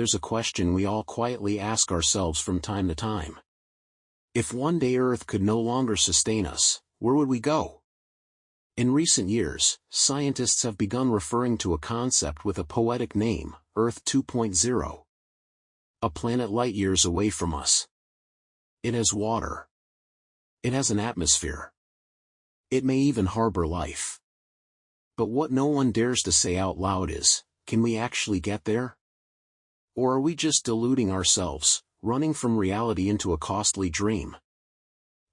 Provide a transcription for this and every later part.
there's a question we all quietly ask ourselves from time to time. If one day Earth could no longer sustain us, where would we go? In recent years, scientists have begun referring to a concept with a poetic name, Earth 2.0. A planet light years away from us. It has water. It has an atmosphere. It may even harbor life. But what no one dares to say out loud is, can we actually get there? Or are we just deluding ourselves, running from reality into a costly dream?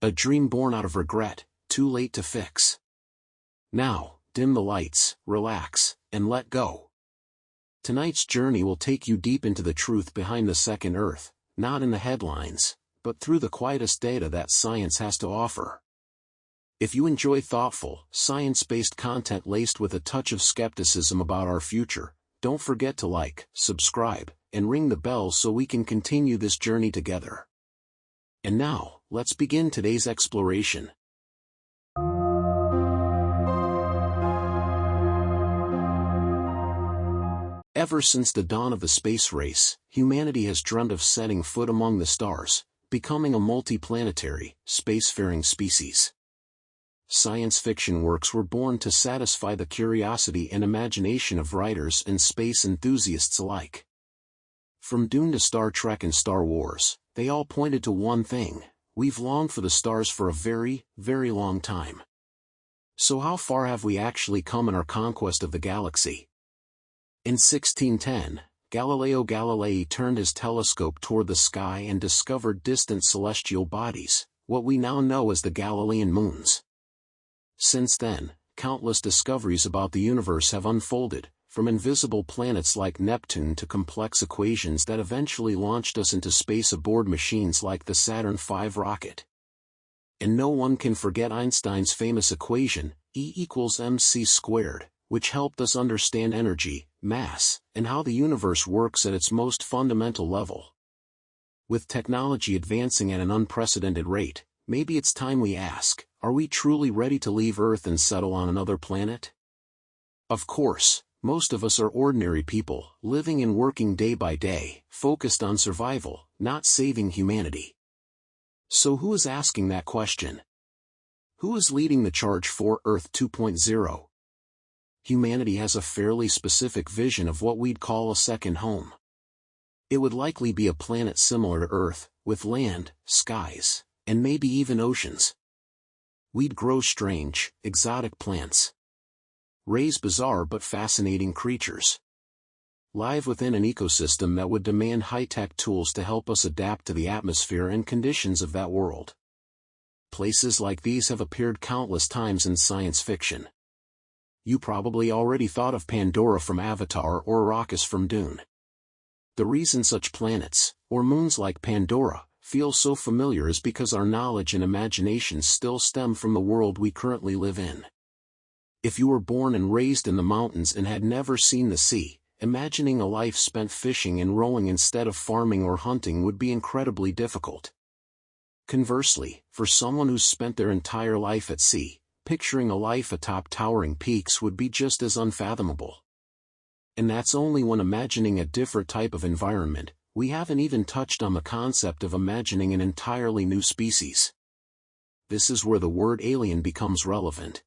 A dream born out of regret, too late to fix. Now, dim the lights, relax, and let go. Tonight's journey will take you deep into the truth behind the second Earth, not in the headlines, but through the quietest data that science has to offer. If you enjoy thoughtful, science-based content laced with a touch of skepticism about our future, don't forget to like, subscribe, and ring the bell so we can continue this journey together. And now, let's begin today's exploration. Ever since the dawn of the space race, humanity has dreamed of setting foot among the stars, becoming a multiplanetary, spacefaring species. Science fiction works were born to satisfy the curiosity and imagination of writers and space enthusiasts alike. From Dune to Star Trek and Star Wars, they all pointed to one thing: we've longed for the stars for a very, very long time. So how far have we actually come in our conquest of the galaxy? In 1610, Galileo Galilei turned his telescope toward the sky and discovered distant celestial bodies, what we now know as the Galilean moons. Since then, countless discoveries about the universe have unfolded, from invisible planets like Neptune to complex equations that eventually launched us into space aboard machines like the Saturn V rocket. And no one can forget Einstein's famous equation, E=mc², which helped us understand energy, mass, and how the universe works at its most fundamental level. With technology advancing at an unprecedented rate, maybe it's time we ask, are we truly ready to leave Earth and settle on another planet? Of course, most of us are ordinary people, living and working day by day, focused on survival, not saving humanity. So who is asking that question? Who is leading the charge for Earth 2.0? Humanity has a fairly specific vision of what we'd call a second home. It would likely be a planet similar to Earth, with land, skies, and maybe even oceans. We'd grow strange, exotic plants. Raise bizarre but fascinating creatures. Live within an ecosystem that would demand high-tech tools to help us adapt to the atmosphere and conditions of that world. Places like these have appeared countless times in science fiction. You probably already thought of Pandora from Avatar or Arrakis from Dune. The reason such planets, or moons like Pandora, feel so familiar is because our knowledge and imagination still stem from the world we currently live in. If you were born and raised in the mountains and had never seen the sea, imagining a life spent fishing and rowing instead of farming or hunting would be incredibly difficult. Conversely, for someone who's spent their entire life at sea, picturing a life atop towering peaks would be just as unfathomable. And that's only when imagining a different type of environment. We haven't even touched on the concept of imagining an entirely new species. This is where the word alien becomes relevant.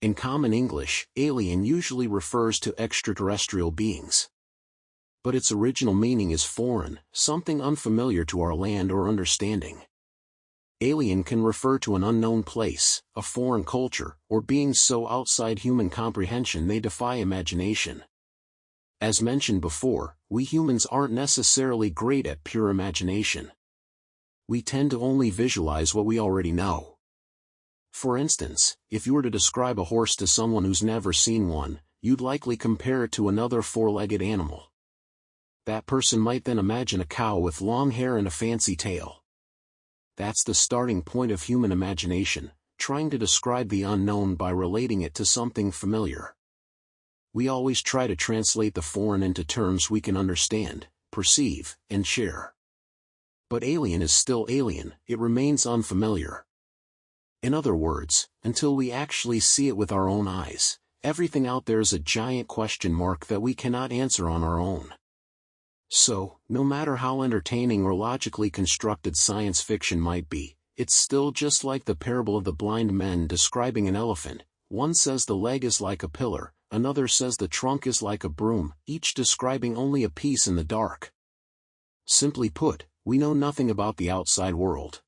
In common English, alien usually refers to extraterrestrial beings. But its original meaning is foreign, something unfamiliar to our land or understanding. Alien can refer to an unknown place, a foreign culture, or beings so outside human comprehension they defy imagination. As mentioned before, we humans aren't necessarily great at pure imagination. We tend to only visualize what we already know. For instance, if you were to describe a horse to someone who's never seen one, you'd likely compare it to another four-legged animal. That person might then imagine a cow with long hair and a fancy tail. That's the starting point of human imagination, trying to describe the unknown by relating it to something familiar. We always try to translate the foreign into terms we can understand, perceive, and share. But alien is still alien, it remains unfamiliar. In other words, until we actually see it with our own eyes, everything out there is a giant question mark that we cannot answer on our own. So, no matter how entertaining or logically constructed science fiction might be, it's still just like the parable of the blind men describing an elephant. One says the leg is like a pillar, another says the trunk is like a broom, each describing only a piece in the dark. Simply put, we know nothing about the outside world.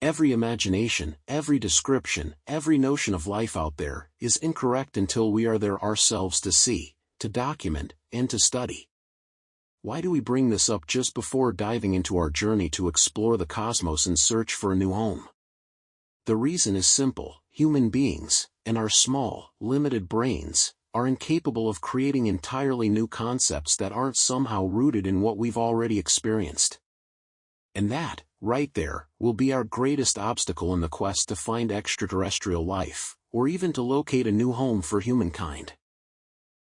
Every imagination, every description, every notion of life out there is incorrect until we are there ourselves to see, to document, and to study. Why do we bring this up just before diving into our journey to explore the cosmos and search for a new home? The reason is simple: human beings, and our small, limited brains, are incapable of creating entirely new concepts that aren't somehow rooted in what we've already experienced. And that, right there, will be our greatest obstacle in the quest to find extraterrestrial life, or even to locate a new home for humankind.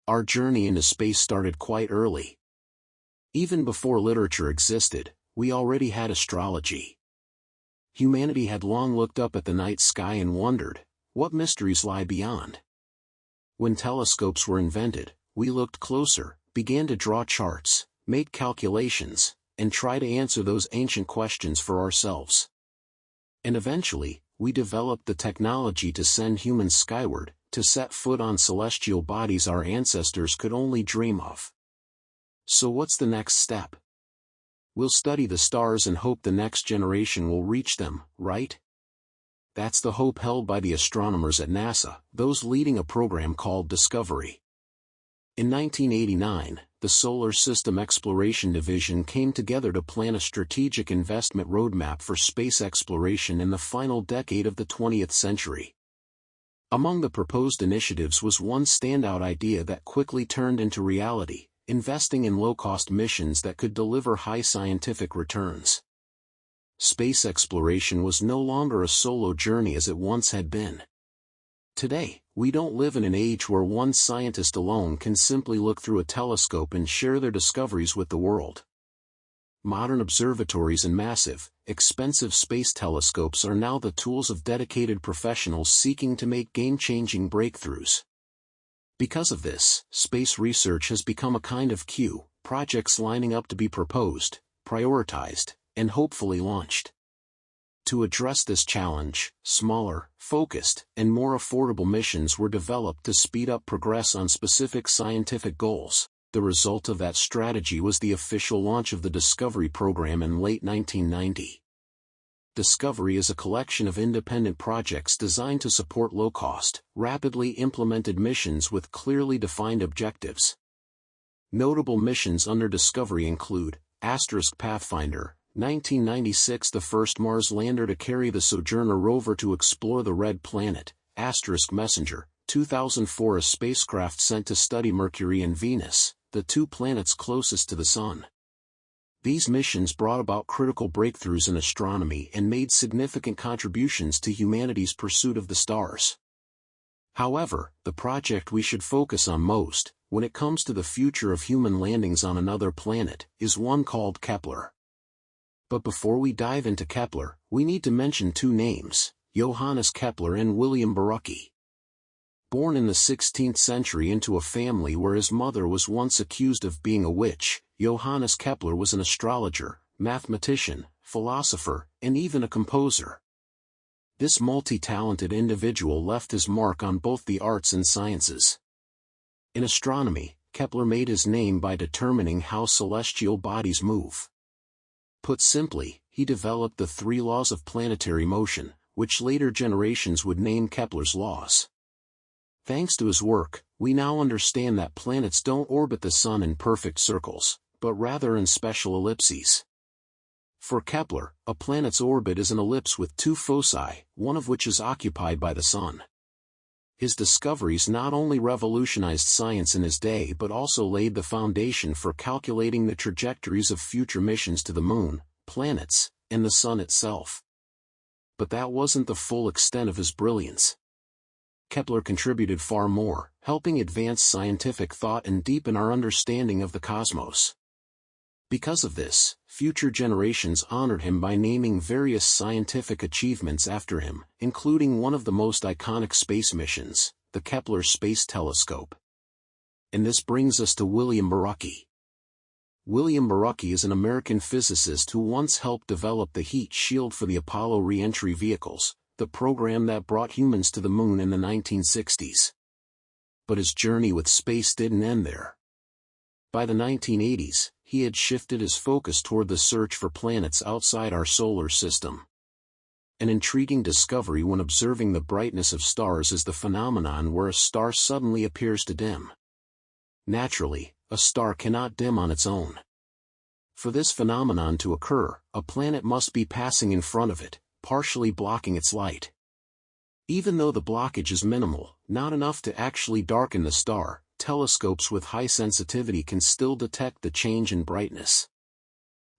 Our journey into space started quite early. Even before literature existed, we already had astrology. Humanity had long looked up at the night sky and wondered, what mysteries lie beyond? When telescopes were invented, we looked closer, began to draw charts, make calculations, and try to answer those ancient questions for ourselves. And eventually, we developed the technology to send humans skyward, to set foot on celestial bodies our ancestors could only dream of. So what's the next step? We'll study the stars and hope the next generation will reach them, right? That's the hope held by the astronomers at NASA, those leading a program called Discovery. In 1989, the Solar System Exploration Division came together to plan a strategic investment roadmap for space exploration in the final decade of the 20th century. Among the proposed initiatives was one standout idea that quickly turned into reality: investing in low-cost missions that could deliver high scientific returns. Space exploration was no longer a solo journey as it once had been. Today, we don't live in an age where one scientist alone can simply look through a telescope and share their discoveries with the world. Modern observatories and massive, expensive space telescopes are now the tools of dedicated professionals seeking to make game-changing breakthroughs. Because of this, space research has become a kind of queue, projects lining up to be proposed, prioritized, and hopefully launched. To address this challenge, smaller, focused, and more affordable missions were developed to speed up progress on specific scientific goals. The result of that strategy was the official launch of the Discovery program in late 1990. Discovery is a collection of independent projects designed to support low-cost, rapidly implemented missions with clearly defined objectives. Notable missions under Discovery include Pathfinder, 1996, the first Mars lander to carry the Sojourner rover to explore the Red Planet; Messenger, 2004, a spacecraft sent to study Mercury and Venus, the two planets closest to the Sun. These missions brought about critical breakthroughs in astronomy and made significant contributions to humanity's pursuit of the stars. However, the project we should focus on most, when it comes to the future of human landings on another planet, is one called Kepler. But before we dive into Kepler, we need to mention two names: Johannes Kepler and William Barucki. Born in the 16th century into a family where his mother was once accused of being a witch, Johannes Kepler was an astrologer, mathematician, philosopher, and even a composer. This multi-talented individual left his mark on both the arts and sciences. In astronomy, Kepler made his name by determining how celestial bodies move. Put simply, he developed the three laws of planetary motion, which later generations would name Kepler's laws. Thanks to his work, we now understand that planets don't orbit the Sun in perfect circles, but rather in special ellipses. For Kepler, a planet's orbit is an ellipse with two foci, one of which is occupied by the Sun. His discoveries not only revolutionized science in his day but also laid the foundation for calculating the trajectories of future missions to the Moon, planets, and the Sun itself. But that wasn't the full extent of his brilliance. Kepler contributed far more, helping advance scientific thought and deepen our understanding of the cosmos. Because of this, future generations honored him by naming various scientific achievements after him, including one of the most iconic space missions, the Kepler Space Telescope. And this brings us to William Barucki. William Borucki is an American physicist who once helped develop the heat shield for the Apollo re-entry vehicles, the program that brought humans to the moon in the 1960s. But his journey with space didn't end there. By the 1980s, he had shifted his focus toward the search for planets outside our solar system. An intriguing discovery when observing the brightness of stars is the phenomenon where a star suddenly appears to dim. Naturally, a star cannot dim on its own. For this phenomenon to occur, a planet must be passing in front of it, partially blocking its light. Even though the blockage is minimal, not enough to actually darken the star, telescopes with high sensitivity can still detect the change in brightness.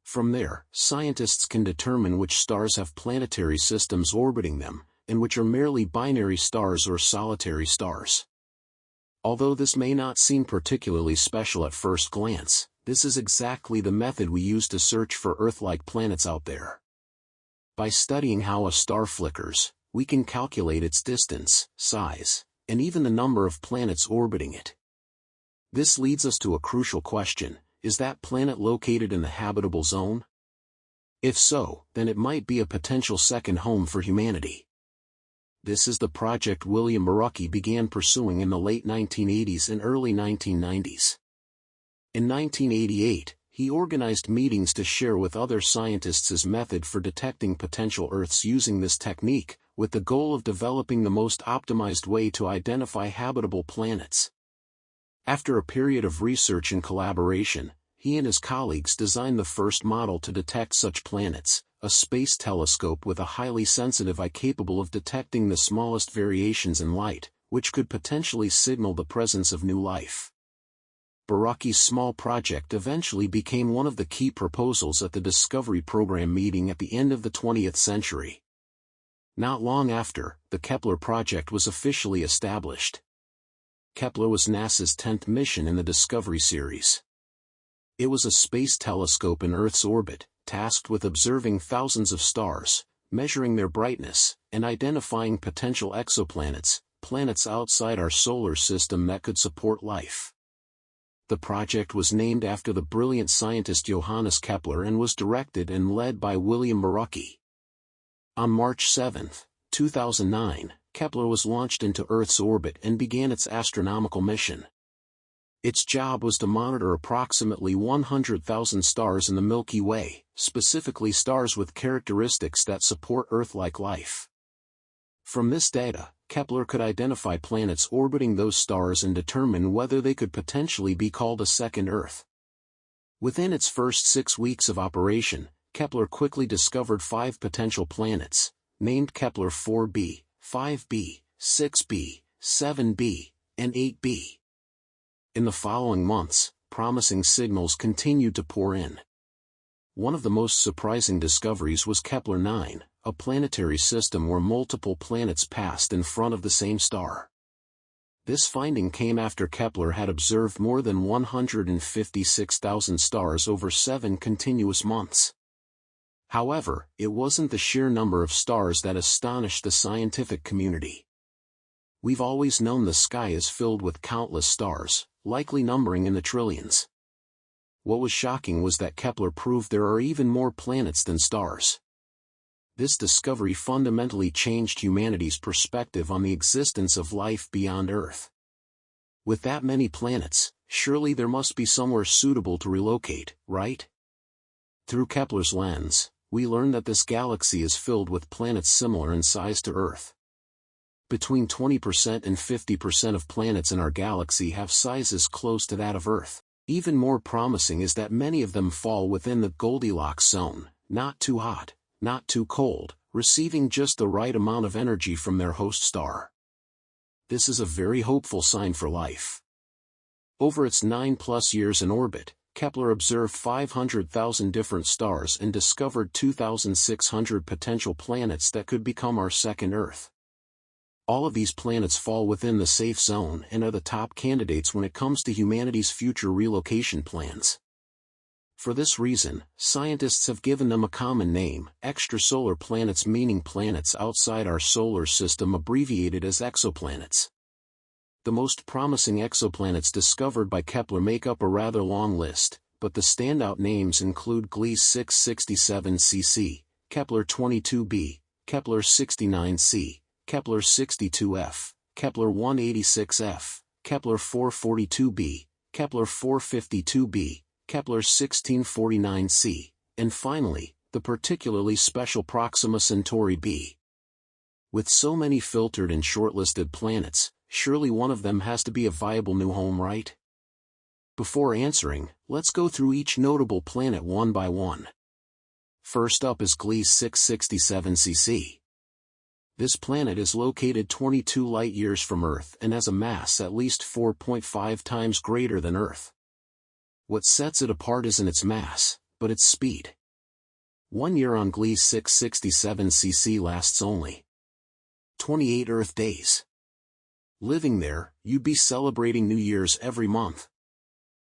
From there, scientists can determine which stars have planetary systems orbiting them, and which are merely binary stars or solitary stars. Although this may not seem particularly special at first glance, this is exactly the method we use to search for Earth-like planets out there. By studying how a star flickers, we can calculate its distance, size, and even the number of planets orbiting it. This leads us to a crucial question: is that planet located in the habitable zone? If so, then it might be a potential second home for humanity. This is the project William Borucki began pursuing in the late 1980s and early 1990s. In 1988, he organized meetings to share with other scientists his method for detecting potential Earths using this technique, with the goal of developing the most optimized way to identify habitable planets. After a period of research and collaboration, he and his colleagues designed the first model to detect such planets, a space telescope with a highly sensitive eye capable of detecting the smallest variations in light, which could potentially signal the presence of new life. Borucki's small project eventually became one of the key proposals at the Discovery Program meeting at the end of the 20th century. Not long after, the Kepler project was officially established. Kepler was NASA's 10th mission in the Discovery series. It was a space telescope in Earth's orbit, tasked with observing thousands of stars, measuring their brightness, and identifying potential exoplanets, planets outside our solar system that could support life. The project was named after the brilliant scientist Johannes Kepler and was directed and led by William Borucki. On March 7, 2009, Kepler was launched into Earth's orbit and began its astronomical mission. Its job was to monitor approximately 100,000 stars in the Milky Way, specifically stars with characteristics that support Earth-like life. From this data, Kepler could identify planets orbiting those stars and determine whether they could potentially be called a second Earth. Within its first 6 weeks of operation, Kepler quickly discovered 5 potential planets, named Kepler 4b, 5b, 6b, 7b, and 8b. In the following months, promising signals continued to pour in. One of the most surprising discoveries was Kepler 9, a planetary system where multiple planets passed in front of the same star. This finding came after Kepler had observed more than 156,000 stars over 7 continuous months. However, it wasn't the sheer number of stars that astonished the scientific community. We've always known the sky is filled with countless stars, likely numbering in the trillions. What was shocking was that Kepler proved there are even more planets than stars. This discovery fundamentally changed humanity's perspective on the existence of life beyond Earth. With that many planets, surely there must be somewhere suitable to relocate, right? Through Kepler's lens, we learn that this galaxy is filled with planets similar in size to Earth. Between 20% and 50% of planets in our galaxy have sizes close to that of Earth. Even more promising is that many of them fall within the Goldilocks zone, not too hot, not too cold, receiving just the right amount of energy from their host star. This is a very hopeful sign for life. Over its 9+ years in orbit, Kepler observed 500,000 different stars and discovered 2,600 potential planets that could become our second Earth. All of these planets fall within the safe zone and are the top candidates when it comes to humanity's future relocation plans. For this reason, scientists have given them a common name, extrasolar planets, meaning planets outside our solar system, abbreviated as exoplanets. The most promising exoplanets discovered by Kepler make up a rather long list, but the standout names include Gliese 667cc, Kepler 22b, Kepler 69c, Kepler 62f, Kepler 186f, Kepler 442b, Kepler 452b, Kepler 1649c, and finally, the particularly special Proxima Centauri b. With so many filtered and shortlisted planets, surely one of them has to be a viable new home, right? Before answering, let's go through each notable planet one by one. First up is Gliese 667cc. This planet is located 22 light-years from Earth and has a mass at least 4.5 times greater than Earth. What sets it apart isn't its mass, but its speed. 1 year on Gliese 667cc lasts only 28 Earth days. Living there, you'd be celebrating New Year's every month.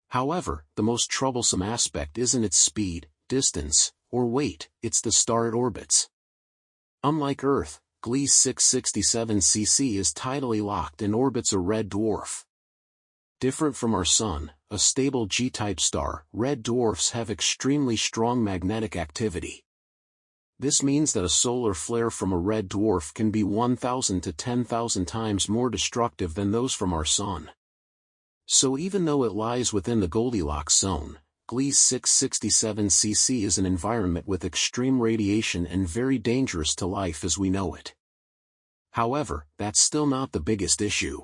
However, the most troublesome aspect isn't its speed, distance, or weight, it's the star it orbits. Unlike Earth, Gliese 667cc is tidally locked and orbits a red dwarf. Different from our Sun, a stable G-type star, red dwarfs have extremely strong magnetic activity. This means that a solar flare from a red dwarf can be 1,000 to 10,000 times more destructive than those from our Sun. So even though it lies within the Goldilocks zone, Gliese 667cc is an environment with extreme radiation and very dangerous to life as we know it. However, that's still not the biggest issue.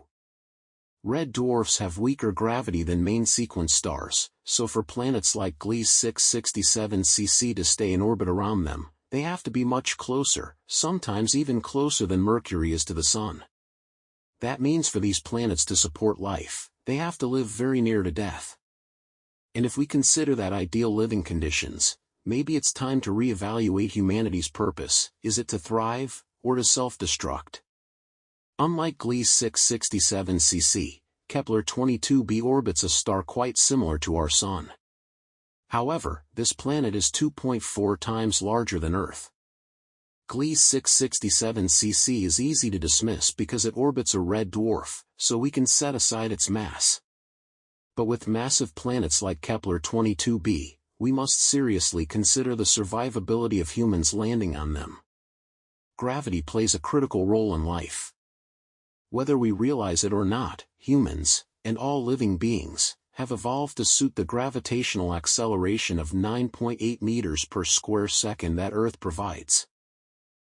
Red dwarfs have weaker gravity than main sequence stars, so for planets like Gliese 667cc to stay in orbit around them, they have to be much closer, sometimes even closer than Mercury is to the Sun. That means for these planets to support life, they have to live very near to death. And if we consider that ideal living conditions, maybe it's time to reevaluate humanity's purpose. Is it to thrive, or to self-destruct? Unlike Gliese 667cc, Kepler 22b orbits a star quite similar to our Sun. However, this planet is 2.4 times larger than Earth. Gliese 667cc is easy to dismiss because it orbits a red dwarf, so we can set aside its mass. But with massive planets like Kepler 22b, we must seriously consider the survivability of humans landing on them. Gravity plays a critical role in life. Whether we realize it or not, humans, and all living beings, have evolved to suit the gravitational acceleration of 9.8 meters per square second that Earth provides.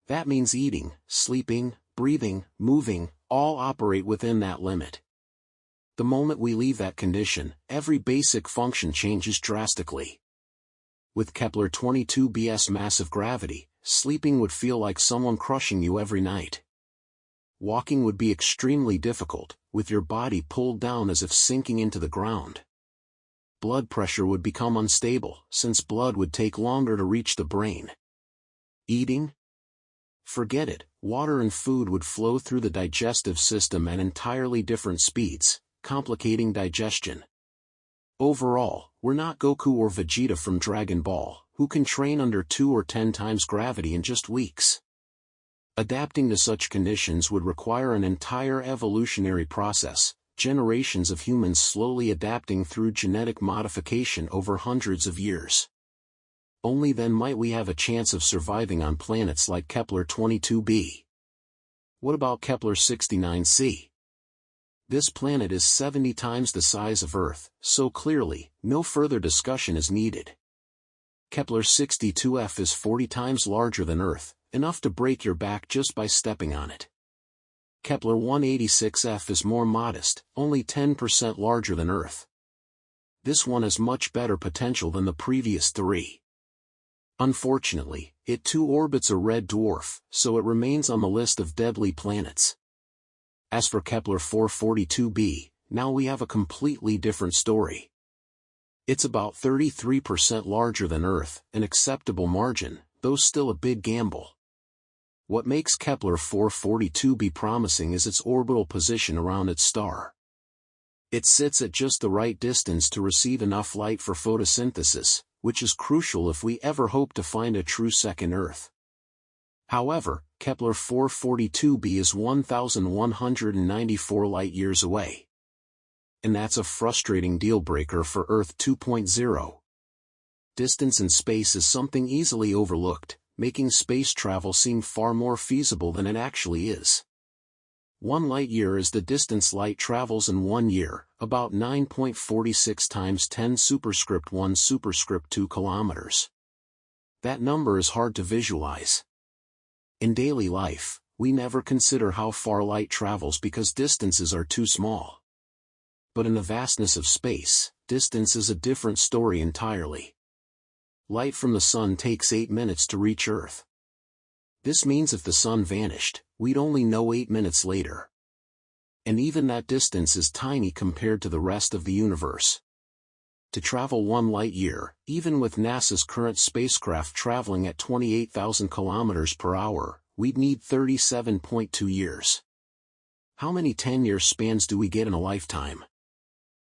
That means eating, sleeping, breathing, moving, all operate within that limit. The moment we leave that condition, every basic function changes drastically. With Kepler 22b's massive gravity, sleeping would feel like someone crushing you every night. Walking would be extremely difficult, with your body pulled down as if sinking into the ground. Blood pressure would become unstable, since blood would take longer to reach the brain. Eating? Forget it, water and food would flow through the digestive system at entirely different speeds, complicating digestion. Overall, we're not Goku or Vegeta from Dragon Ball, who can train under 2 or 10 times gravity in just weeks. Adapting to such conditions would require an entire evolutionary process, generations of humans slowly adapting through genetic modification over hundreds of years. Only then might we have a chance of surviving on planets like Kepler 22b. What about Kepler 69c? This planet is 70 times the size of Earth, so clearly, no further discussion is needed. Kepler 62f is 40 times larger than Earth, enough to break your back just by stepping on it. Kepler 186f is more modest, only 10% larger than Earth. This one has much better potential than the previous three. Unfortunately, it too orbits a red dwarf, so it remains on the list of deadly planets. As for Kepler 442b, now we have a completely different story. It's about 33% larger than Earth, an acceptable margin, though still a big gamble. What makes Kepler 442b promising is its orbital position around its star. It sits at just the right distance to receive enough light for photosynthesis, which is crucial if we ever hope to find a true second Earth. However, Kepler 442b is 1,194 light-years away. And that's a frustrating deal-breaker for Earth 2.0. Distance in space is something easily overlooked, making space travel seem far more feasible than it actually is. 1 light-year is the distance light travels in 1 year, about 9.46 times 10 superscript 1 superscript 2 kilometers. That number is hard to visualize. In daily life, we never consider how far light travels because distances are too small. But in the vastness of space, distance is a different story entirely. Light from the sun takes 8 minutes to reach Earth. This means if the sun vanished, we'd only know 8 minutes later. And even that distance is tiny compared to the rest of the universe. To travel 1 light-year, even with NASA's current spacecraft traveling at 28,000 kilometers per hour, we'd need 37.2 years. How many 10-year spans do we get in a lifetime?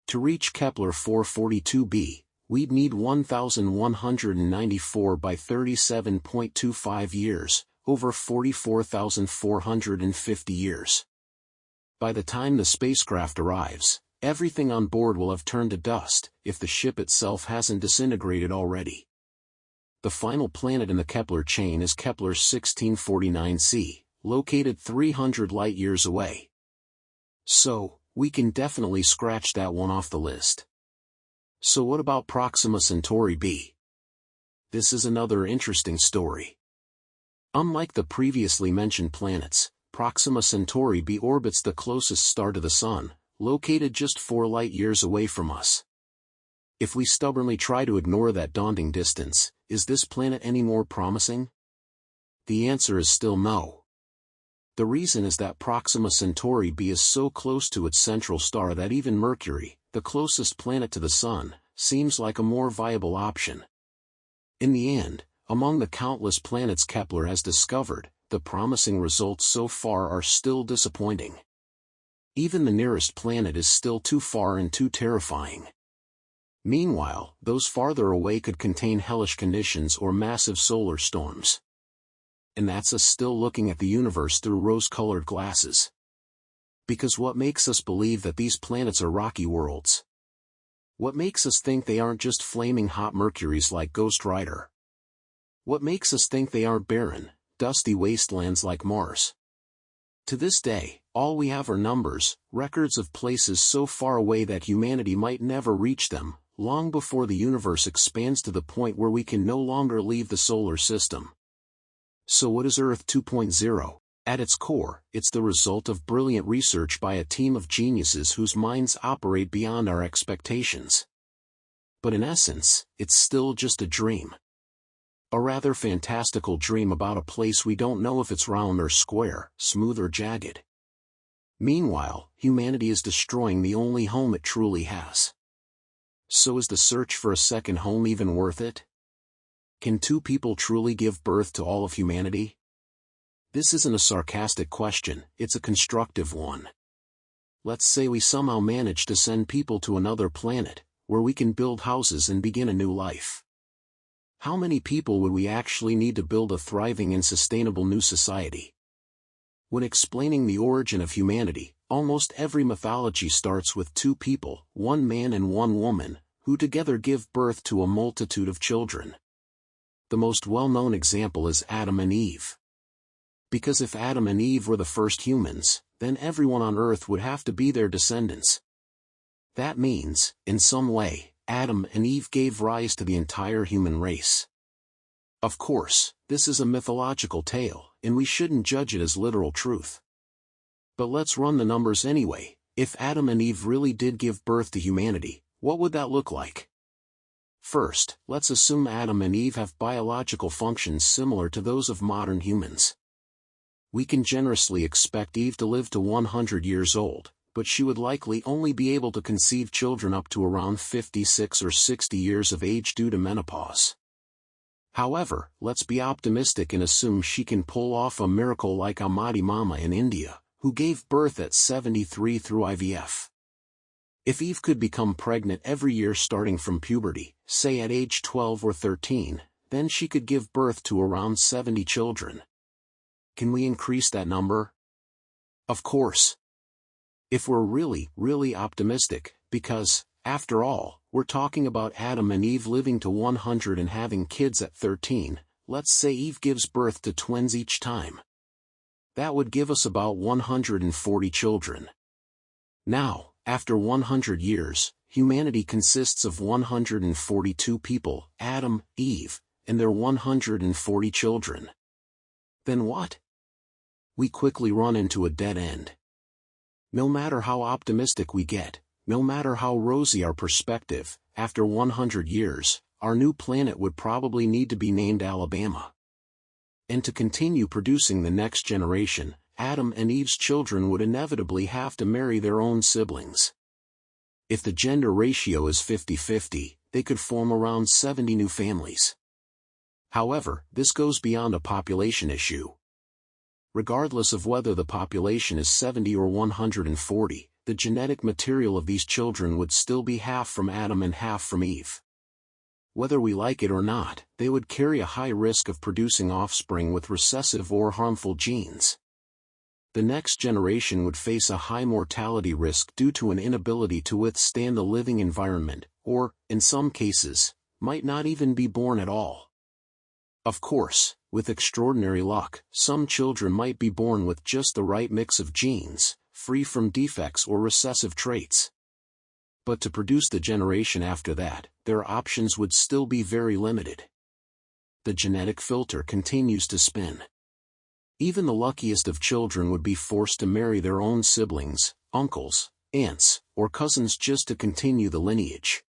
To reach Kepler 442b, we'd need 1,194 by 37.25 years, over 44,450 years. By the time the spacecraft arrives, everything on board will have turned to dust, if the ship itself hasn't disintegrated already. The final planet in the Kepler chain is Kepler 1649c, located 300 light-years away. So, we can definitely scratch that one off the list. So what about Proxima Centauri b? This is another interesting story. Unlike the previously mentioned planets, Proxima Centauri b orbits the closest star to the Sun, located just 4 light-years away from us. If we stubbornly try to ignore that daunting distance, is this planet any more promising? The answer is still no. The reason is that Proxima Centauri b is so close to its central star that even Mercury, the closest planet to the Sun, seems like a more viable option. In the end, among the countless planets Kepler has discovered, the promising results so far are still disappointing. Even the nearest planet is still too far and too terrifying. Meanwhile, those farther away could contain hellish conditions or massive solar storms. And that's us still looking at the universe through rose-colored glasses. Because what makes us believe that these planets are rocky worlds? What makes us think they aren't just flaming hot Mercuries like Ghost Rider? What makes us think they aren't barren, dusty wastelands like Mars? To this day, all we have are numbers, records of places so far away that humanity might never reach them, long before the universe expands to the point where we can no longer leave the solar system. So what is Earth 2.0? At its core, it's the result of brilliant research by a team of geniuses whose minds operate beyond our expectations. But in essence, it's still just a dream. A rather fantastical dream about a place we don't know if it's round or square, smooth or jagged. Meanwhile, humanity is destroying the only home it truly has. So is the search for a second home even worth it? Can 2 people truly give birth to all of humanity? This isn't a sarcastic question, it's a constructive one. Let's say we somehow manage to send people to another planet, where we can build houses and begin a new life. How many people would we actually need to build a thriving and sustainable new society? When explaining the origin of humanity, almost every mythology starts with 2 people, 1 man and 1 woman, who together give birth to a multitude of children. The most well-known example is Adam and Eve. Because if Adam and Eve were the first humans, then everyone on Earth would have to be their descendants. That means, in some way, Adam and Eve gave rise to the entire human race. Of course, this is a mythological tale, and we shouldn't judge it as literal truth. But let's run the numbers anyway. If Adam and Eve really did give birth to humanity, what would that look like? First, let's assume Adam and Eve have biological functions similar to those of modern humans. We can generously expect Eve to live to 100 years old, but she would likely only be able to conceive children up to around 56 or 60 years of age due to menopause. However, let's be optimistic and assume she can pull off a miracle like Amadi Mama in India, who gave birth at 73 through IVF. If Eve could become pregnant every year starting from puberty, say at age 12 or 13, then she could give birth to around 70 children. Can we increase that number? Of course. If we're really optimistic, Because, after all, we're talking about Adam and Eve living to 100 and having kids at 13, let's say Eve gives birth to twins each time. That would give us about 140 children. Now, after 100 years, humanity consists of 142 people, Adam, Eve, and their 140 children. Then what? We quickly run into a dead end. No matter how optimistic we get, no matter how rosy our perspective, after 100 years, our new planet would probably need to be named Alabama. And to continue producing the next generation, Adam and Eve's children would inevitably have to marry their own siblings. If the gender ratio is 50-50, they could form around 70 new families. However, this goes beyond a population issue. Regardless of whether the population is 70 or 140, the genetic material of these children would still be half from Adam and half from Eve. Whether we like it or not, they would carry a high risk of producing offspring with recessive or harmful genes. The next generation would face a high mortality risk due to an inability to withstand the living environment, or, in some cases, might not even be born at all. Of course, with extraordinary luck, some children might be born with just the right mix of genes, free from defects or recessive traits. But to produce the generation after that, their options would still be very limited. The genetic filter continues to spin. Even the luckiest of children would be forced to marry their own siblings, uncles, aunts, or cousins just to continue the lineage.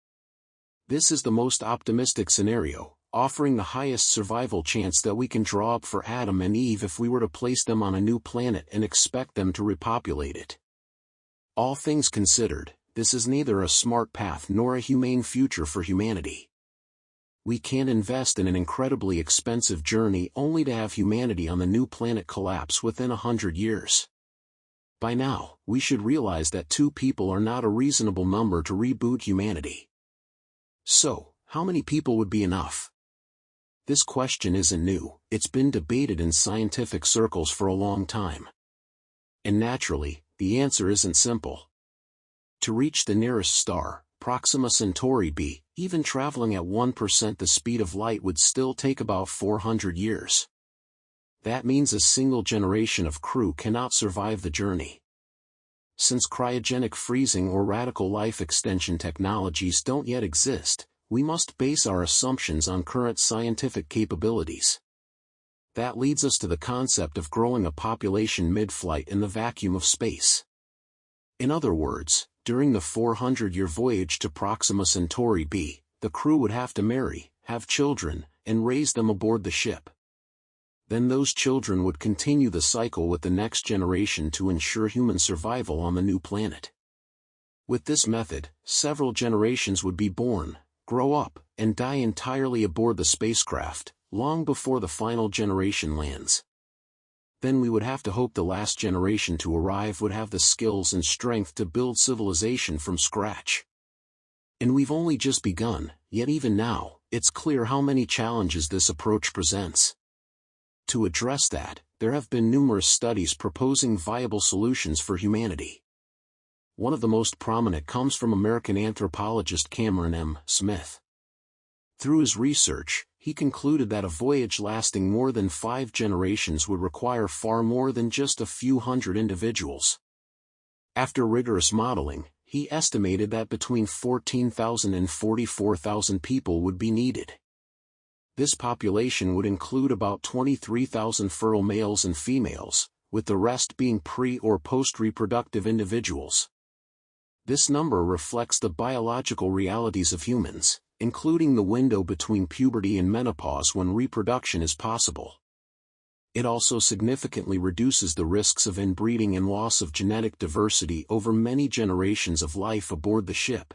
This is the most optimistic scenario, offering the highest survival chance that we can draw up for Adam and Eve if we were to place them on a new planet and expect them to repopulate it. All things considered, this is neither a smart path nor a humane future for humanity. We can't invest in an incredibly expensive journey only to have humanity on the new planet collapse within 100 years. By now, we should realize that 2 people are not a reasonable number to reboot humanity. So, how many people would be enough? This question isn't new, it's been debated in scientific circles for a long time. And naturally, the answer isn't simple. To reach the nearest star, Proxima Centauri b, even traveling at 1% the speed of light would still take about 400 years. That means a single generation of crew cannot survive the journey. Since cryogenic freezing or radical life extension technologies don't yet exist, we must base our assumptions on current scientific capabilities. That leads us to the concept of growing a population mid-flight in the vacuum of space. In other words, during the 400-year voyage to Proxima Centauri b, the crew would have to marry, have children, and raise them aboard the ship. Then those children would continue the cycle with the next generation to ensure human survival on the new planet. With this method, several generations would be born, grow up, and die entirely aboard the spacecraft, long before the final generation lands. Then we would have to hope the last generation to arrive would have the skills and strength to build civilization from scratch. And we've only just begun, yet even now, it's clear how many challenges this approach presents. To address that, there have been numerous studies proposing viable solutions for humanity. One of the most prominent comes from American anthropologist Cameron M. Smith. Through his research, he concluded that a voyage lasting more than 5 generations would require far more than just a few hundred individuals. After rigorous modeling, he estimated that between 14,000 and 44,000 people would be needed. This population would include about 23,000 fertile males and females, with the rest being pre- or post-reproductive individuals. This number reflects the biological realities of humans, including the window between puberty and menopause when reproduction is possible. It also significantly reduces the risks of inbreeding and loss of genetic diversity over many generations of life aboard the ship.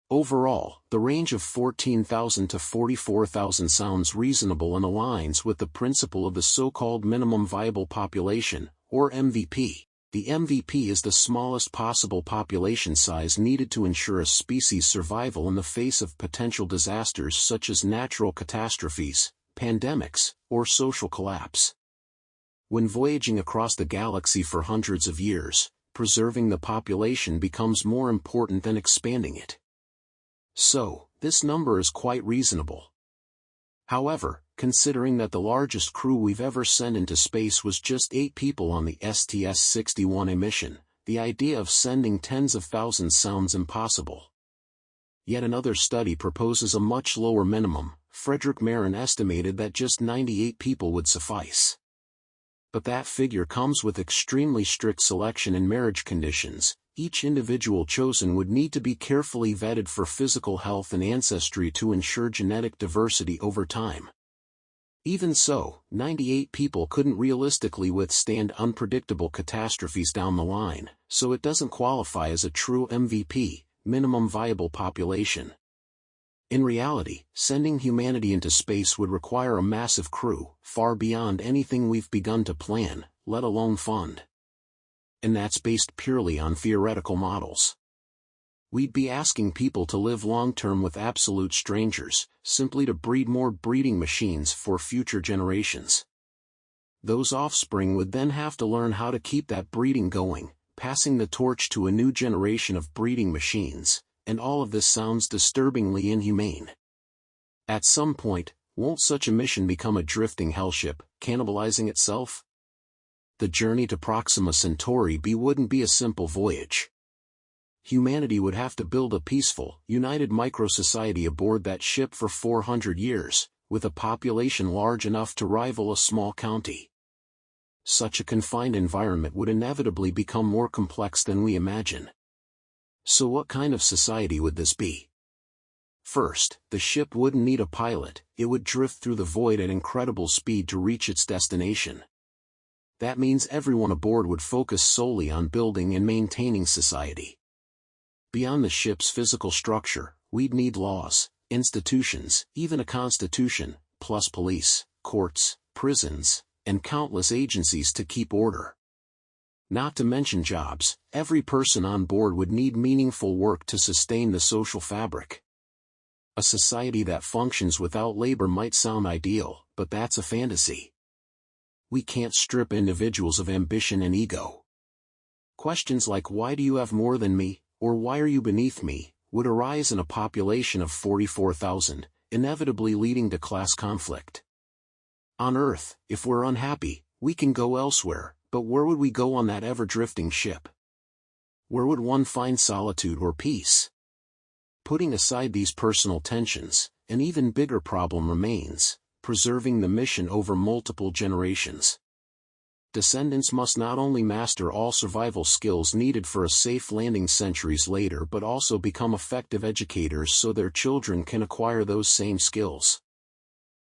Overall, the range of 14,000 to 44,000 sounds reasonable and aligns with the principle of the so-called minimum viable population, or MVP. The MVP is the smallest possible population size needed to ensure a species' survival in the face of potential disasters such as natural catastrophes, pandemics, or social collapse. When voyaging across the galaxy for hundreds of years, preserving the population becomes more important than expanding it. So, this number is quite reasonable. However, considering that the largest crew we've ever sent into space was just 8 people on the STS-61 mission, the idea of sending tens of thousands sounds impossible. Yet another study proposes a much lower minimum. Frederick Marin estimated that just 98 people would suffice. But that figure comes with extremely strict selection and marriage conditions. Each individual chosen would need to be carefully vetted for physical health and ancestry to ensure genetic diversity over time. Even so, 98 people couldn't realistically withstand unpredictable catastrophes down the line, so it doesn't qualify as a true MVP, minimum viable population. In reality, sending humanity into space would require a massive crew, far beyond anything we've begun to plan, let alone fund. And that's based purely on theoretical models. We'd be asking people to live long-term with absolute strangers, simply to breed more breeding machines for future generations. Those offspring would then have to learn how to keep that breeding going, passing the torch to a new generation of breeding machines, and all of this sounds disturbingly inhumane. At some point, won't such a mission become a drifting hellship, cannibalizing itself? The journey to Proxima Centauri B wouldn't be a simple voyage. Humanity would have to build a peaceful, united micro-society aboard that ship for 400 years, with a population large enough to rival a small county. Such a confined environment would inevitably become more complex than we imagine. So what kind of society would this be? First, the ship wouldn't need a pilot, it would drift through the void at incredible speed to reach its destination. That means everyone aboard would focus solely on building and maintaining society. Beyond the ship's physical structure, we'd need laws, institutions, even a constitution, plus police, courts, prisons, and countless agencies to keep order. Not to mention jobs, every person on board would need meaningful work to sustain the social fabric. A society that functions without labor might sound ideal, but that's a fantasy. We can't strip individuals of ambition and ego. Questions like why do you have more than me, or why are you beneath me, would arise in a population of 44,000, inevitably leading to class conflict. On Earth, if we're unhappy, we can go elsewhere, but where would we go on that ever-drifting ship? Where would one find solitude or peace? Putting aside these personal tensions, an even bigger problem remains: preserving the mission over multiple generations. Descendants must not only master all survival skills needed for a safe landing centuries later but also become effective educators so their children can acquire those same skills.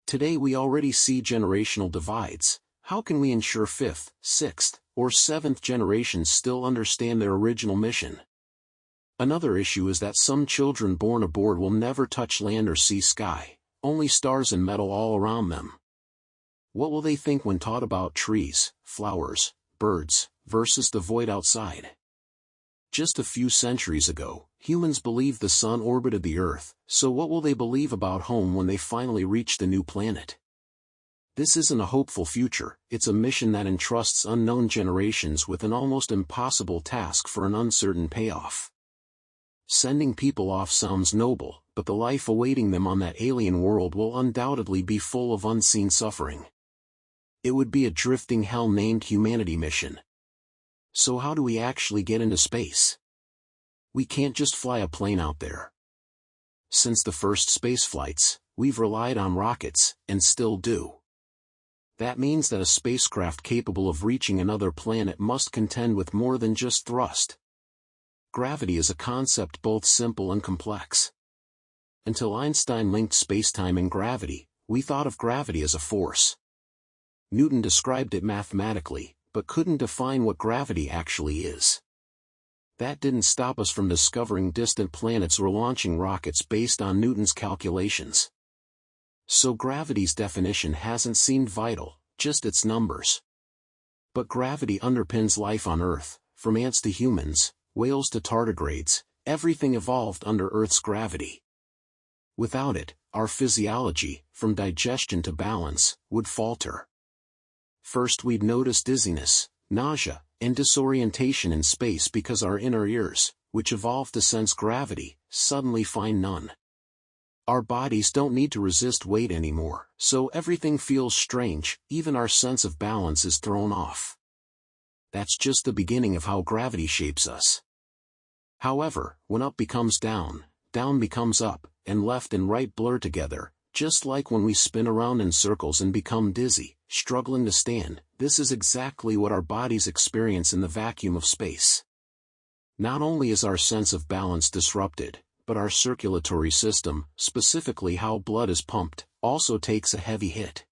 Today we already see generational divides. How can we ensure 5th, 6th, or 7th generations still understand their original mission? Another issue is that some children born aboard will never touch land or see sky, only stars and metal all around them. What will they think when taught about trees, flowers, birds, versus the void outside? Just a few centuries ago, humans believed the sun orbited the Earth, so what will they believe about home when they finally reach the new planet? This isn't a hopeful future, it's a mission that entrusts unknown generations with an almost impossible task for an uncertain payoff. Sending people off sounds noble, but the life awaiting them on that alien world will undoubtedly be full of unseen suffering. It would be a drifting hell named humanity mission. So how do we actually get into space? We can't just fly a plane out there. Since the first space flights, we've relied on rockets, and still do. That means that a spacecraft capable of reaching another planet must contend with more than just thrust. Gravity is a concept both simple and complex. Until Einstein linked spacetime and gravity, we thought of gravity as a force. Newton described it mathematically, but couldn't define what gravity actually is. That didn't stop us from discovering distant planets or launching rockets based on Newton's calculations. So gravity's definition hasn't seemed vital, just its numbers. But gravity underpins life on Earth, from ants to humans, whales to tardigrades, everything evolved under Earth's gravity. Without it, our physiology, from digestion to balance, would falter. First we'd notice dizziness, nausea, and disorientation in space because our inner ears, which evolved to sense gravity, suddenly find none. Our bodies don't need to resist weight anymore, so everything feels strange, even our sense of balance is thrown off. That's just the beginning of how gravity shapes us. However, when up becomes down, down becomes up, and left and right blur together, just like when we spin around in circles and become dizzy, struggling to stand, this is exactly what our bodies experience in the vacuum of space. Not only is our sense of balance disrupted, but our circulatory system, specifically how blood is pumped, also takes a heavy hit.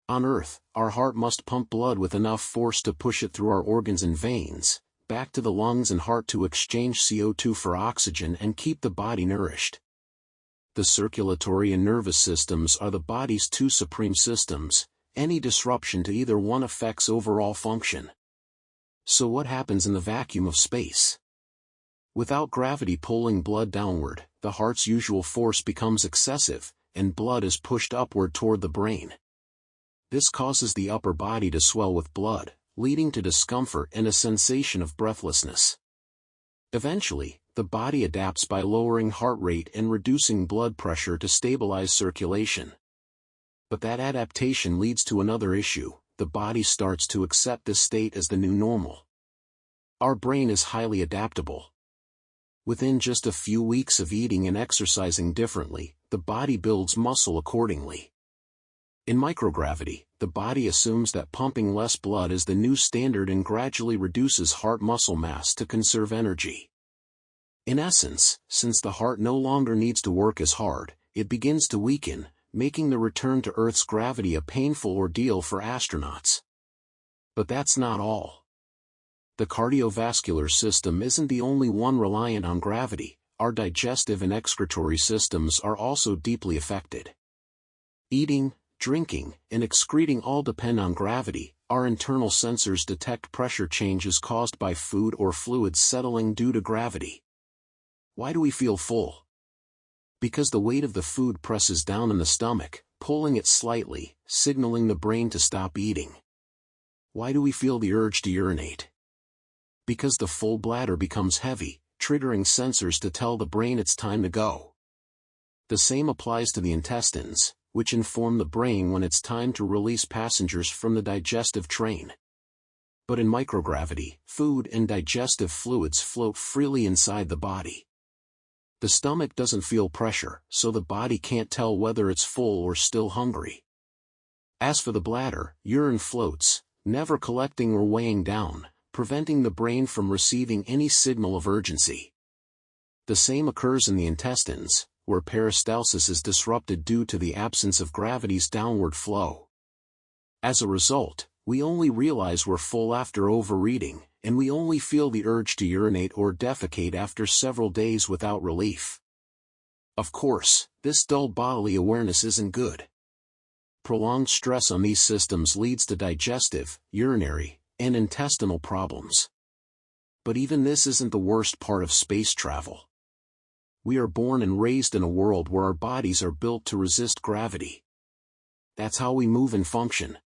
On Earth, our heart must pump blood with enough force to push it through our organs and veins, back to the lungs and heart to exchange CO2 for oxygen and keep the body nourished. The circulatory and nervous systems are the body's two supreme systems. Any disruption to either one affects overall function. So what happens in the vacuum of space? Without gravity pulling blood downward, the heart's usual force becomes excessive, and blood is pushed upward toward the brain. This causes the upper body to swell with blood, leading to discomfort and a sensation of breathlessness. Eventually, the body adapts by lowering heart rate and reducing blood pressure to stabilize circulation. But that adaptation leads to another issue: the body starts to accept this state as the new normal. Our brain is highly adaptable. Within just a few weeks of eating and exercising differently, the body builds muscle accordingly. In microgravity, the body assumes that pumping less blood is the new standard and gradually reduces heart muscle mass to conserve energy. In essence, since the heart no longer needs to work as hard, it begins to weaken, making the return to Earth's gravity a painful ordeal for astronauts. But that's not all. The cardiovascular system isn't the only one reliant on gravity. Our digestive and excretory systems are also deeply affected. Eating, drinking, and excreting all depend on gravity. Our internal sensors detect pressure changes caused by food or fluids settling due to gravity. Why do we feel full? Because the weight of the food presses down in the stomach, pulling it slightly, signaling the brain to stop eating. Why do we feel the urge to urinate? Because the full bladder becomes heavy, triggering sensors to tell the brain it's time to go. The same applies to the intestines, which inform the brain when it's time to release passengers from the digestive train. But in microgravity, food and digestive fluids float freely inside the body. The stomach doesn't feel pressure, so the body can't tell whether it's full or still hungry. As for the bladder, urine floats, never collecting or weighing down, preventing the brain from receiving any signal of urgency. The same occurs in the intestines, where peristalsis is disrupted due to the absence of gravity's downward flow. As a result, we only realize we're full after overeating, and we only feel the urge to urinate or defecate after several days without relief. Of course, this dull bodily awareness isn't good. Prolonged stress on these systems leads to digestive, urinary, and intestinal problems. But even this isn't the worst part of space travel. We are born and raised in a world where our bodies are built to resist gravity. That's how we move and function.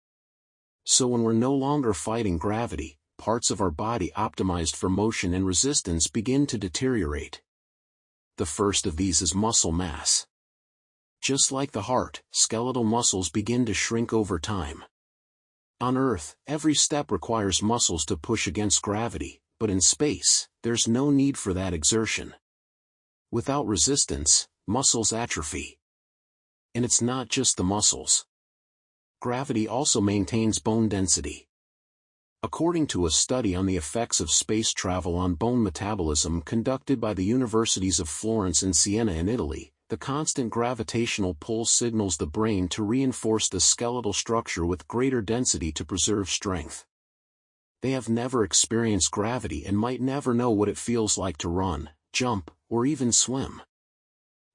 So when we're no longer fighting gravity, parts of our body optimized for motion and resistance begin to deteriorate. The first of these is muscle mass. Just like the heart, skeletal muscles begin to shrink over time. On Earth, every step requires muscles to push against gravity, but in space, there's no need for that exertion. Without resistance, muscles atrophy. And it's not just the muscles. Gravity also maintains bone density. According to a study on the effects of space travel on bone metabolism conducted by the universities of Florence and Siena in Italy, the constant gravitational pull signals the brain to reinforce the skeletal structure with greater density to preserve strength. They have never experienced gravity and might never know what it feels like to run, jump, or even swim.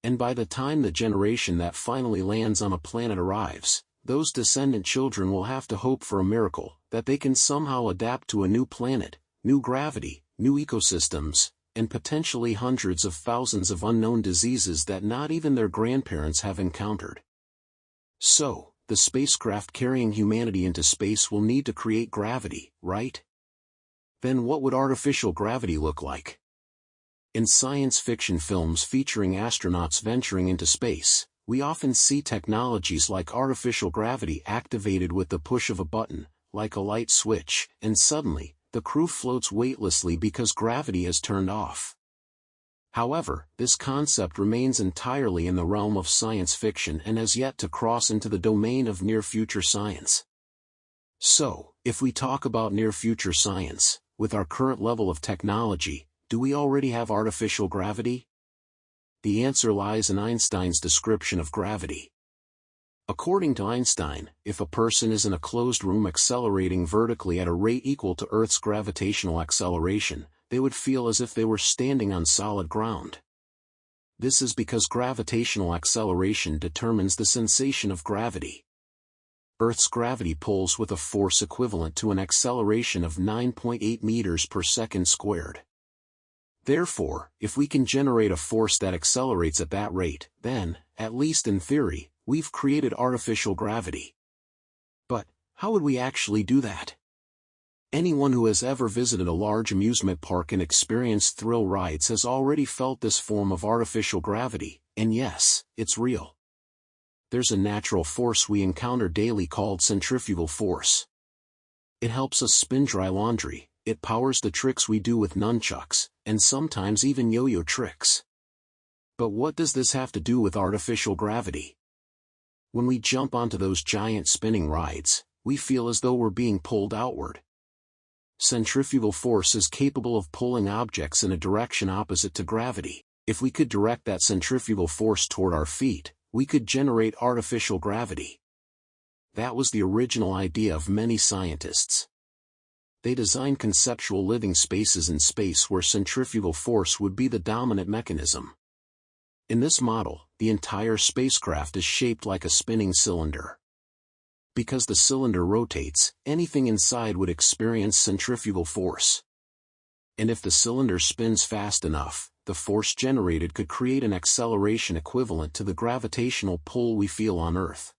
And by the time the generation that finally lands on a planet arrives, those descendant children will have to hope for a miracle, that they can somehow adapt to a new planet, new gravity, new ecosystems, and potentially hundreds of thousands of unknown diseases that not even their grandparents have encountered. So, the spacecraft carrying humanity into space will need to create gravity, right? Then what would artificial gravity look like? In science fiction films featuring astronauts venturing into space, we often see technologies like artificial gravity activated with the push of a button, like a light switch, and suddenly, the crew floats weightlessly because gravity is turned off. However, this concept remains entirely in the realm of science fiction and has yet to cross into the domain of near-future science. So, if we talk about near-future science, with our current level of technology, do we already have artificial gravity? The answer lies in Einstein's description of gravity. According to Einstein, if a person is in a closed room accelerating vertically at a rate equal to Earth's gravitational acceleration, they would feel as if they were standing on solid ground. This is because gravitational acceleration determines the sensation of gravity. Earth's gravity pulls with a force equivalent to an acceleration of 9.8 meters per second squared. Therefore, if we can generate a force that accelerates at that rate, then, at least in theory, we've created artificial gravity. But, how would we actually do that? Anyone who has ever visited a large amusement park and experienced thrill rides has already felt this form of artificial gravity, and yes, it's real. There's a natural force we encounter daily called centrifugal force. It helps us spin dry laundry, it powers the tricks we do with nunchucks, and sometimes even yo-yo tricks. But what does this have to do with artificial gravity? When we jump onto those giant spinning rides, we feel as though we're being pulled outward. Centrifugal force is capable of pulling objects in a direction opposite to gravity. If we could direct that centrifugal force toward our feet, we could generate artificial gravity. That was the original idea of many scientists. They designed conceptual living spaces in space where centrifugal force would be the dominant mechanism. In this model, the entire spacecraft is shaped like a spinning cylinder. Because the cylinder rotates, anything inside would experience centrifugal force. And if the cylinder spins fast enough, the force generated could create an acceleration equivalent to the gravitational pull we feel on Earth.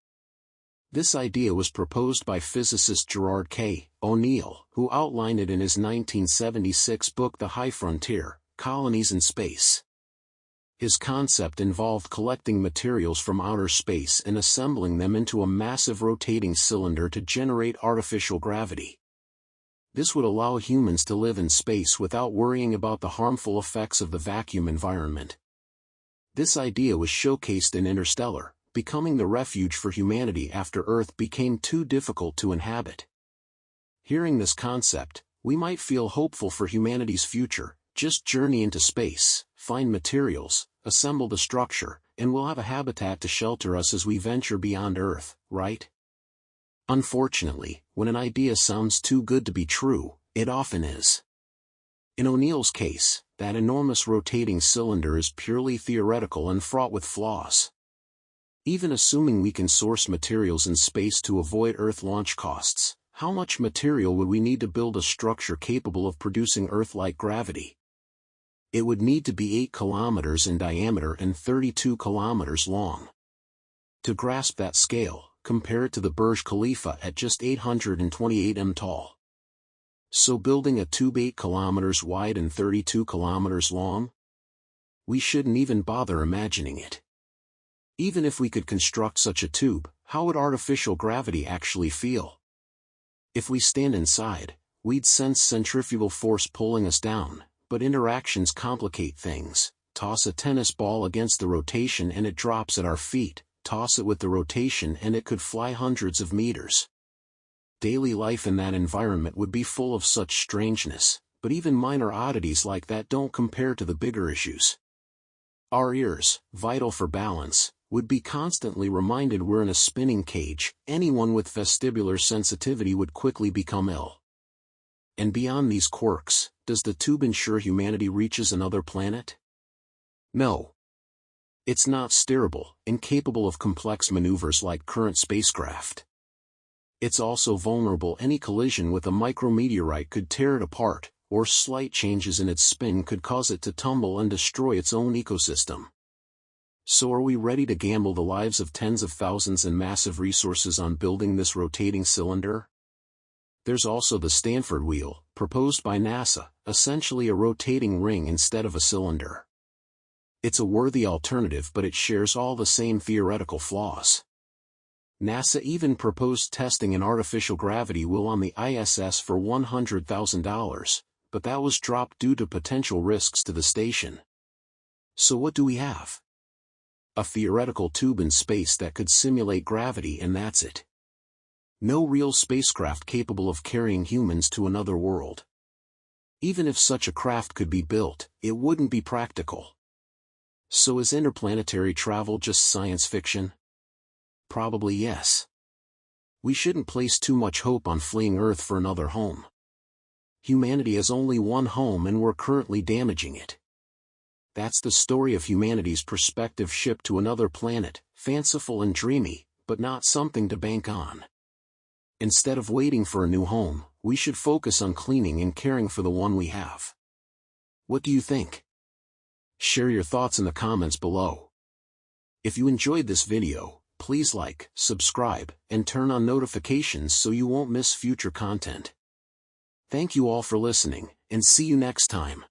This idea was proposed by physicist Gerard K. O'Neill, who outlined it in his 1976 book The High Frontier, Colonies in Space. His concept involved collecting materials from outer space and assembling them into a massive rotating cylinder to generate artificial gravity. This would allow humans to live in space without worrying about the harmful effects of the vacuum environment. This idea was showcased in Interstellar, becoming the refuge for humanity after Earth became too difficult to inhabit. Hearing this concept, we might feel hopeful for humanity's future. Just journey into space, find materials, assemble the structure, and we'll have a habitat to shelter us as we venture beyond Earth, right? Unfortunately, when an idea sounds too good to be true, it often is. In O'Neill's case, that enormous rotating cylinder is purely theoretical and fraught with flaws. Even assuming we can source materials in space to avoid Earth launch costs, how much material would we need to build a structure capable of producing Earth-like gravity? It would need to be 8 kilometers in diameter and 32 kilometers long. To grasp that scale, compare it to the Burj Khalifa at just 828 m tall. So building a tube 8 kilometers wide and 32 kilometers long? We shouldn't even bother imagining it. Even if we could construct such a tube, how would artificial gravity actually feel? If we stand inside, we'd sense centrifugal force pulling us down. But interactions complicate things. Toss a tennis ball against the rotation and it drops at our feet, toss it with the rotation and it could fly hundreds of meters. Daily life in that environment would be full of such strangeness, but even minor oddities like that don't compare to the bigger issues. Our ears, vital for balance, would be constantly reminded we're in a spinning cage. Anyone with vestibular sensitivity would quickly become ill. And beyond these quirks, does the tube ensure humanity reaches another planet? No. It's not steerable, incapable of complex maneuvers like current spacecraft. It's also vulnerable. Any collision with a micrometeorite could tear it apart, or slight changes in its spin could cause it to tumble and destroy its own ecosystem. So are we ready to gamble the lives of tens of thousands and massive resources on building this rotating cylinder? There's also the Stanford wheel, proposed by NASA, essentially a rotating ring instead of a cylinder. It's a worthy alternative, but it shares all the same theoretical flaws. NASA even proposed testing an artificial gravity wheel on the ISS for $100,000, but that was dropped due to potential risks to the station. So what do we have? A theoretical tube in space that could simulate gravity, and that's it. No real spacecraft capable of carrying humans to another world. Even if such a craft could be built, it wouldn't be practical. So is interplanetary travel just science fiction? Probably yes. We shouldn't place too much hope on fleeing Earth for another home. Humanity has only one home, and we're currently damaging it. That's the story of humanity's prospective ship to another planet, fanciful and dreamy, but not something to bank on. Instead of waiting for a new home, we should focus on cleaning and caring for the one we have. What do you think? Share your thoughts in the comments below. If you enjoyed this video, please like, subscribe, and turn on notifications so you won't miss future content. Thank you all for listening, and see you next time.